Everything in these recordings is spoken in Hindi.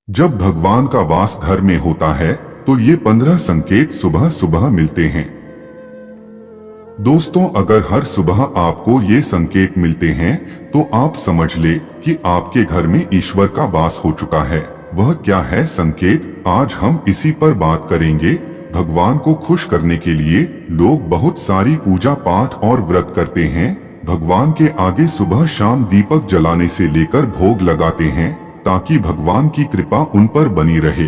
जब भगवान का वास घर में होता है तो ये 15 संकेत सुबह सुबह मिलते हैं। दोस्तों, अगर हर सुबह आपको ये संकेत मिलते हैं तो आप समझ ले कि आपके घर में ईश्वर का वास हो चुका है। वह क्या है संकेत, आज हम इसी पर बात करेंगे। भगवान को खुश करने के लिए लोग बहुत सारी पूजा पाठ और व्रत करते हैं। भगवान के आगे सुबह शाम दीपक जलाने से लेकर भोग लगाते हैं ताकि भगवान की कृपा उन पर बनी रहे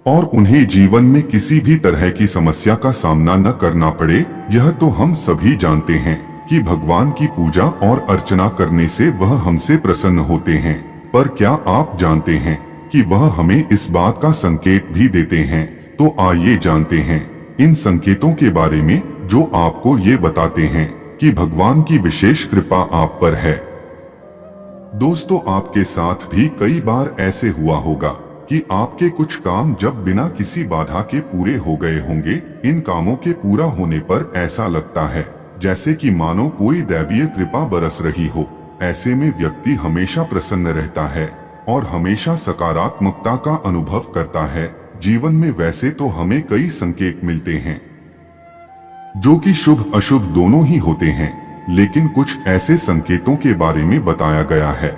और उन्हें जीवन में किसी भी तरह की समस्या का सामना न करना पड़े। यह तो हम सभी जानते हैं कि भगवान की पूजा और अर्चना करने से वह हमसे प्रसन्न होते हैं, पर क्या आप जानते हैं कि वह हमें इस बात का संकेत भी देते हैं? तो आइए जानते हैं इन संकेतों के बारे में जो आपको ये बताते हैं कि भगवान की विशेष कृपा आप पर है। दोस्तों, आपके साथ भी कई बार ऐसे हुआ होगा कि आपके कुछ काम जब बिना किसी बाधा के पूरे हो गए होंगे। इन कामों के पूरा होने पर ऐसा लगता है जैसे कि मानो कोई दैवीय कृपा बरस रही हो। ऐसे में व्यक्ति हमेशा प्रसन्न रहता है और हमेशा सकारात्मकता का अनुभव करता है। जीवन में वैसे तो हमें कई संकेत मिलते हैं जो कि शुभ अशुभ दोनों ही होते हैं, लेकिन कुछ ऐसे संकेतों के बारे में बताया गया है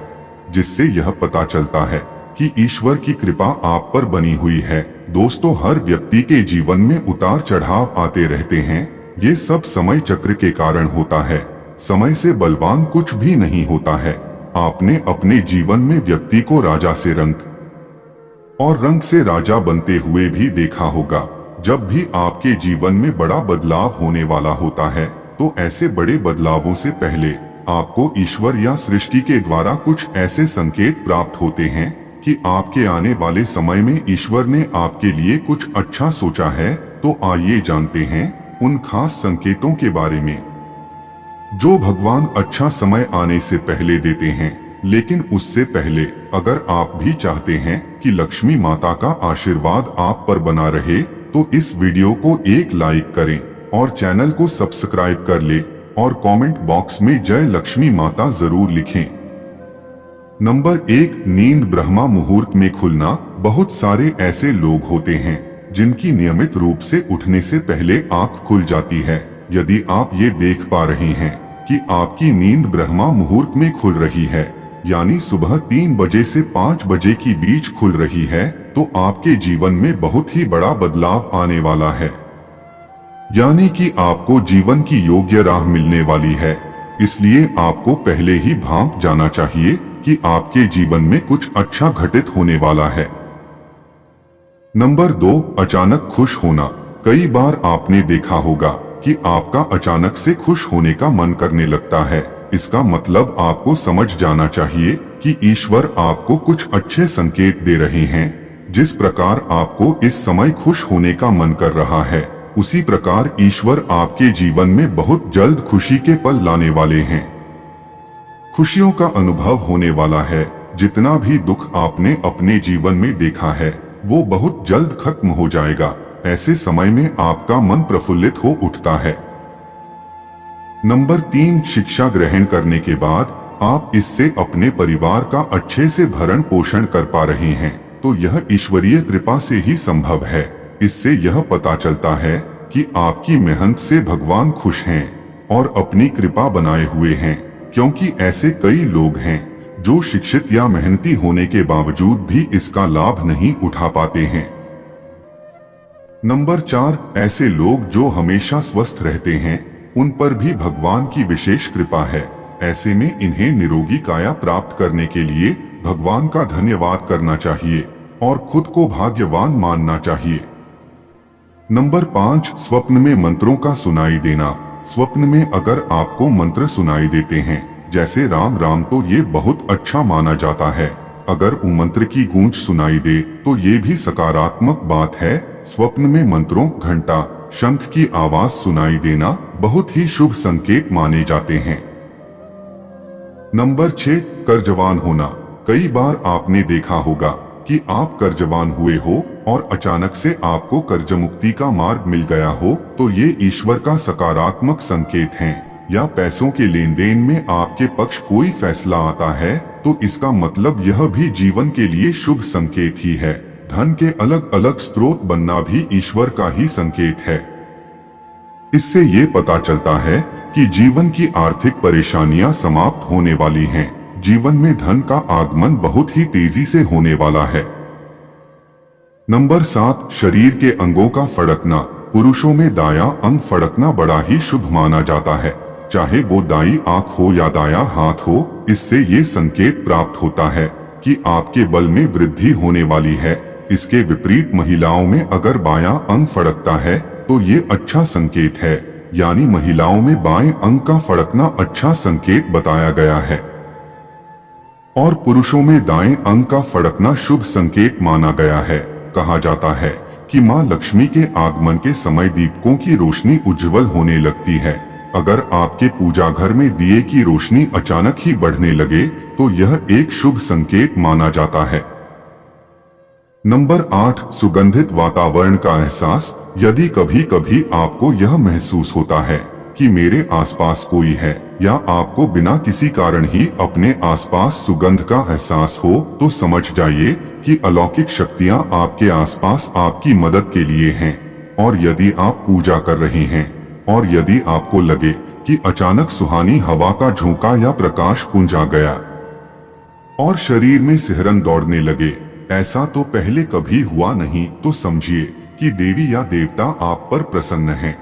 जिससे यह पता चलता है कि ईश्वर की कृपा आप पर बनी हुई है। दोस्तों, हर व्यक्ति के जीवन में उतार चढ़ाव आते रहते हैं। ये सब समय चक्र के कारण होता है। समय से बलवान कुछ भी नहीं होता है। आपने अपने जीवन में व्यक्ति को राजा से रंग और रंग से राजा बनते हुए भी देखा होगा। जब भी आपके जीवन में बड़ा बदलाव होने वाला होता है तो ऐसे बड़े बदलावों से पहले आपको ईश्वर या सृष्टि के द्वारा कुछ ऐसे संकेत प्राप्त होते हैं कि आपके आने वाले समय में ईश्वर ने आपके लिए कुछ अच्छा सोचा है। तो आइए जानते हैं उन खास संकेतों के बारे में जो भगवान अच्छा समय आने से पहले देते हैं। लेकिन उससे पहले अगर आप भी चाहते हैं कि लक्ष्मी माता का आशीर्वाद आप पर बना रहे तो इस वीडियो को एक लाइक करें और चैनल को सब्सक्राइब कर ले और कमेंट बॉक्स में जय लक्ष्मी माता जरूर लिखें। नंबर 1, नींद ब्रह्मा मुहूर्त में खुलना। बहुत सारे ऐसे लोग होते हैं जिनकी नियमित रूप से उठने से पहले आंख खुल जाती है। यदि आप ये देख पा रहे हैं कि आपकी नींद ब्रह्मा मुहूर्त में खुल रही है, यानी सुबह 3 बजे से 5 बजे की बीच खुल रही है, तो आपके जीवन में बहुत ही बड़ा बदलाव आने वाला है। यानी कि आपको जीवन की योग्य राह मिलने वाली है। इसलिए आपको पहले ही भांप जाना चाहिए कि आपके जीवन में कुछ अच्छा घटित होने वाला है। नंबर 2, अचानक खुश होना। कई बार आपने देखा होगा कि आपका अचानक से खुश होने का मन करने लगता है। इसका मतलब आपको समझ जाना चाहिए कि ईश्वर आपको कुछ अच्छे संकेत दे रहे हैं। जिस प्रकार आपको इस समय खुश होने का मन कर रहा है, उसी प्रकार ईश्वर आपके जीवन में बहुत जल्द खुशी के पल लाने वाले हैं। खुशियों का अनुभव होने वाला है। जितना भी दुख आपने अपने जीवन में देखा है वो बहुत जल्द खत्म हो जाएगा। ऐसे समय में आपका मन प्रफुल्लित हो उठता है। नंबर 3, शिक्षा ग्रहण करने के बाद आप इससे अपने परिवार का अच्छे से भरण पोषण कर पा रहे हैं, तो यह ईश्वरीय कृपा से ही संभव है। इससे यह पता चलता है कि आपकी मेहनत से भगवान खुश हैं और अपनी कृपा बनाए हुए हैं, क्योंकि ऐसे कई लोग हैं जो शिक्षित या मेहनती होने के बावजूद भी इसका लाभ नहीं उठा पाते हैं। नंबर 4, ऐसे लोग जो हमेशा स्वस्थ रहते हैं, उन पर भी भगवान की विशेष कृपा है। ऐसे में इन्हें निरोगी काया प्राप्त करने के लिए भगवान का धन्यवाद करना चाहिए और खुद को भाग्यवान मानना चाहिए। नंबर 5, स्वप्न में मंत्रों का सुनाई देना। स्वप्न में अगर आपको मंत्र सुनाई देते हैं जैसे राम राम, तो ये बहुत अच्छा माना जाता है। अगर उन मंत्र की गूंज सुनाई दे तो ये भी सकारात्मक बात है। स्वप्न में मंत्रों, घंटा, शंख की आवाज सुनाई देना बहुत ही शुभ संकेत माने जाते हैं। नंबर 6, कर्जवान होना। कई बार आपने देखा होगा कि आप कर्जवान हुए हो और अचानक से आपको कर्ज मुक्ति का मार्ग मिल गया हो, तो ये ईश्वर का सकारात्मक संकेत है। या पैसों के लेन देन में आपके पक्ष कोई फैसला आता है तो इसका मतलब यह भी जीवन के लिए शुभ संकेत ही है। धन के अलग अलग स्रोत बनना भी ईश्वर का ही संकेत है। इससे ये पता चलता है कि जीवन की आर्थिक परेशानियां समाप्त होने वाली हैं। जीवन में धन का आगमन बहुत ही तेजी से होने वाला है। नंबर 7, शरीर के अंगों का फड़कना। पुरुषों में दायां अंग फड़कना बड़ा ही शुभ माना जाता है, चाहे वो दाई आंख हो या दायां हाथ हो। इससे ये संकेत प्राप्त होता है कि आपके बल में वृद्धि होने वाली है। इसके विपरीत महिलाओं में अगर बायां अंग फड़कता है तो ये अच्छा संकेत है, यानी महिलाओं में बाएं अंग का फड़कना अच्छा संकेत बताया गया है और पुरुषों में दाएं अंग का फड़कना शुभ संकेत माना गया है। कहा जाता है कि मां लक्ष्मी के आगमन के समय दीपकों की रोशनी उज्जवल होने लगती है। अगर आपके पूजा घर में दिए की रोशनी अचानक ही बढ़ने लगे तो यह एक शुभ संकेत माना जाता है। नंबर 8, सुगंधित वातावरण का एहसास। यदि कभी कभी आपको यह महसूस होता है कि मेरे आसपास कोई है, या आपको बिना किसी कारण ही अपने आसपास सुगंध का एहसास हो, तो समझ जाइए कि अलौकिक शक्तियां आपके आसपास आपकी मदद के लिए हैं। और यदि आप पूजा कर रहे हैं और यदि आपको लगे कि अचानक सुहानी हवा का झोंका या प्रकाश पुंज आ गया और शरीर में सिहरन दौड़ने लगे, ऐसा तो पहले कभी हुआ नहीं, तो समझिए कि देवी या देवता आप पर प्रसन्न हैं।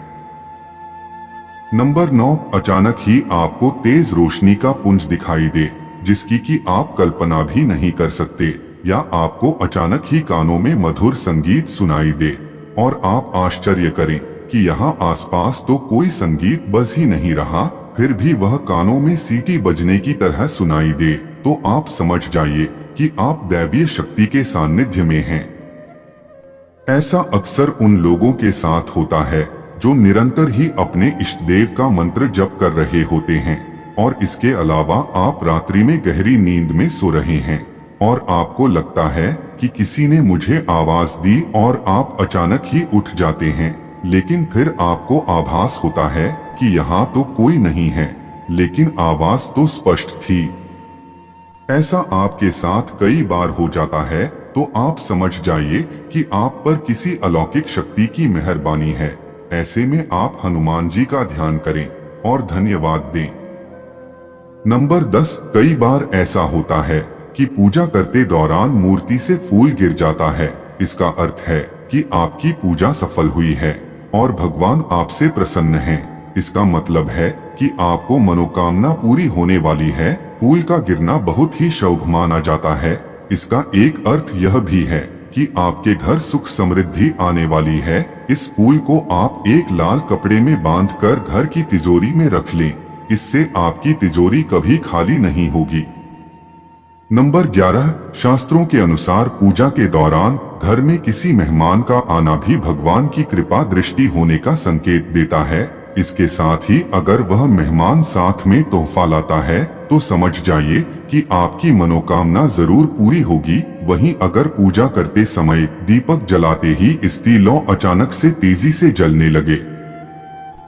नंबर 9, अचानक ही आपको तेज रोशनी का पुंज दिखाई दे, जिसकी कि आप कल्पना भी नहीं कर सकते, या आपको अचानक ही कानों में मधुर संगीत सुनाई दे और आप आश्चर्य करें कि यहाँ आसपास तो कोई संगीत बज ही नहीं रहा, फिर भी वह कानों में सीटी बजने की तरह सुनाई दे, तो आप समझ जाइए कि आप दैवीय शक्ति के सानिध्य में हैं। ऐसा अक्सर उन लोगों के साथ होता है जो निरंतर ही अपने इष्ट देव का मंत्र जप कर रहे होते हैं, और इसके अलावा आप रात्रि में गहरी नींद में सो रहे हैं और आपको लगता है कि किसी ने मुझे आवाज दी और आप अचानक ही उठ जाते हैं, लेकिन फिर आपको आभास होता है कि यहाँ तो कोई नहीं है, लेकिन आवाज तो स्पष्ट थी। ऐसा आपके साथ कई बार हो जाता है, तो आप समझ जाइए कि आप पर किसी अलौकिक शक्ति की मेहरबानी है। ऐसे में आप हनुमान जी का ध्यान करें और धन्यवाद दें। नंबर 10, कई बार ऐसा होता है कि पूजा करते दौरान मूर्ति से फूल गिर जाता है। इसका अर्थ है कि आपकी पूजा सफल हुई है और भगवान आपसे प्रसन्न हैं। इसका मतलब है कि आपको मनोकामना पूरी होने वाली है। फूल का गिरना बहुत ही शुभ माना जाता है। इसका एक अर्थ यह भी है कि आपके घर सुख समृद्धि आने वाली है। इस फूल को आप एक लाल कपड़े में बांधकर घर की तिजोरी में रख लें, इससे आपकी तिजोरी कभी खाली नहीं होगी। नंबर 11, शास्त्रों के अनुसार पूजा के दौरान घर में किसी मेहमान का आना भी भगवान की कृपा दृष्टि होने का संकेत देता है। इसके साथ ही अगर वह मेहमान साथ में तोहफा लाता है तो समझ जाइए कि आपकी मनोकामना जरूर पूरी होगी। वहीं अगर पूजा करते समय दीपक जलाते ही स्त्री लौ अचानक से तेजी से जलने लगे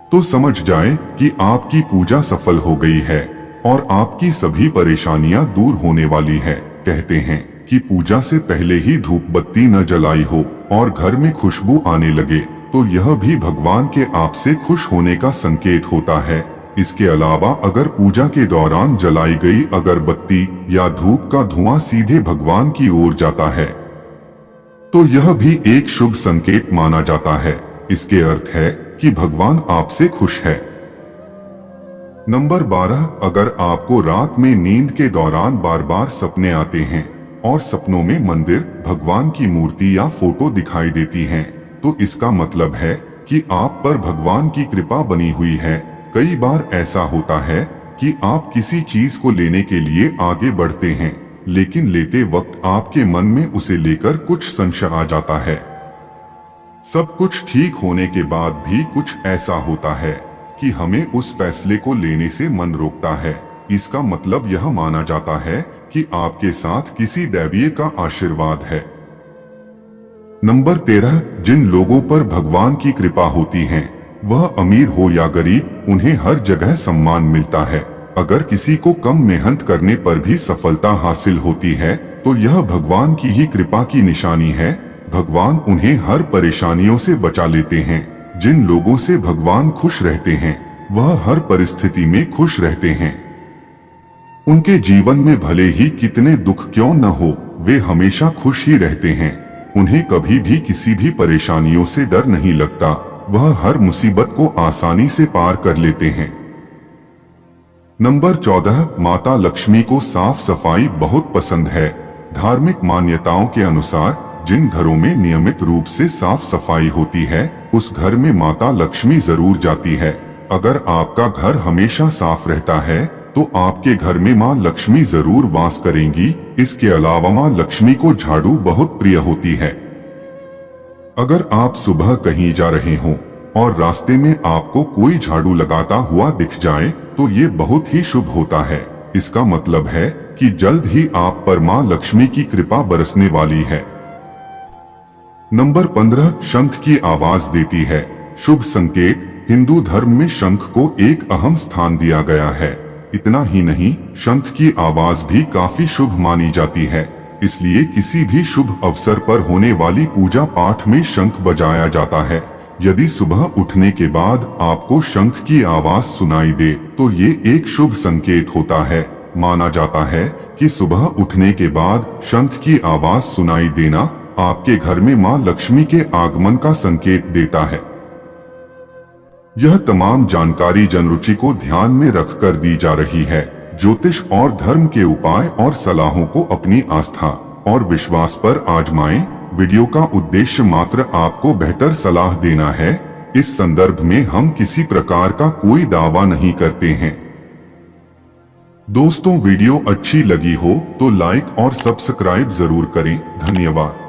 तो समझ जाएं कि आपकी पूजा सफल हो गई है और आपकी सभी परेशानियां दूर होने वाली है। कहते हैं कि पूजा से पहले ही धूप बत्ती न जलाई हो और घर में खुशबू आने लगे तो यह भी भगवान के आपसे खुश होने का संकेत होता है। इसके अलावा अगर पूजा के दौरान जलाई गई अगरबत्ती या धूप का धुआं सीधे भगवान की ओर जाता है तो यह भी एक शुभ संकेत माना जाता है। इसके अर्थ है कि भगवान आपसे खुश है। नंबर 12, अगर आपको रात में नींद के दौरान बार बार सपने आते हैं और सपनों में मंदिर, भगवान की मूर्ति या फोटो दिखाई देती हैं, तो इसका मतलब है कि आप पर भगवान की कृपा बनी हुई है। कई बार ऐसा होता है कि आप किसी चीज को लेने के लिए आगे बढ़ते हैं, लेकिन लेते वक्त आपके मन में उसे लेकर कुछ संशय आ जाता है। सब कुछ ठीक होने के बाद भी कुछ ऐसा होता है कि हमें उस फैसले को लेने से मन रोकता है। इसका मतलब यह माना जाता है कि आपके साथ किसी दैवीय का आशीर्वाद है। नंबर 13, जिन लोगों पर भगवान की कृपा होती है, वह अमीर हो या गरीब, उन्हें हर जगह सम्मान मिलता है। अगर किसी को कम मेहनत करने पर भी सफलता हासिल होती है तो यह भगवान की ही कृपा की निशानी है। भगवान उन्हें हर परेशानियों से बचा लेते हैं। जिन लोगों से भगवान खुश रहते हैं वह हर परिस्थिति में खुश रहते हैं। उनके जीवन में भले ही कितने दुख क्यों न हो, वे हमेशा खुश ही रहते हैं। उन्हें कभी भी किसी भी परेशानियों से डर नहीं लगता। वह हर मुसीबत को आसानी से पार कर लेते हैं। नंबर 14, माता लक्ष्मी को साफ सफाई बहुत पसंद है। धार्मिक मान्यताओं के अनुसार जिन घरों में नियमित रूप से साफ सफाई होती है उस घर में माता लक्ष्मी जरूर जाती है। अगर आपका घर हमेशा साफ रहता है तो आपके घर में माँ लक्ष्मी जरूर वास करेंगी। इसके अलावा माँ लक्ष्मी को झाड़ू बहुत प्रिय होती है। अगर आप सुबह कहीं जा रहे हो और रास्ते में आपको कोई झाड़ू लगाता हुआ दिख जाए तो ये बहुत ही शुभ होता है। इसका मतलब है कि जल्द ही आप पर माँ लक्ष्मी की कृपा बरसने वाली है। नंबर 15, शंख की आवाज देती है। शुभ संकेत। हिंदू धर्म में शंख को एक अहम स्थान दिया गया है। इतना ही नहीं, शंख की आवाज भी काफी शुभ मानी जाती है। इसलिए किसी भी शुभ अवसर पर होने वाली पूजा पाठ में शंख बजाया जाता है। यदि सुबह उठने के बाद आपको शंख की आवाज सुनाई दे तो ये एक शुभ संकेत होता है। माना जाता है कि सुबह उठने के बाद शंख की आवाज सुनाई देना आपके घर में मां लक्ष्मी के आगमन का संकेत देता है। यह तमाम जानकारी जनरुचि को ध्यान में रखकर दी जा रही है। ज्योतिष और धर्म के उपाय और सलाहों को अपनी आस्था और विश्वास पर आजमाएं। वीडियो का उद्देश्य मात्र आपको बेहतर सलाह देना है। इस संदर्भ में हम किसी प्रकार का कोई दावा नहीं करते हैं। दोस्तों, वीडियो अच्छी लगी हो तो लाइक और सब्सक्राइब जरूर करें। धन्यवाद।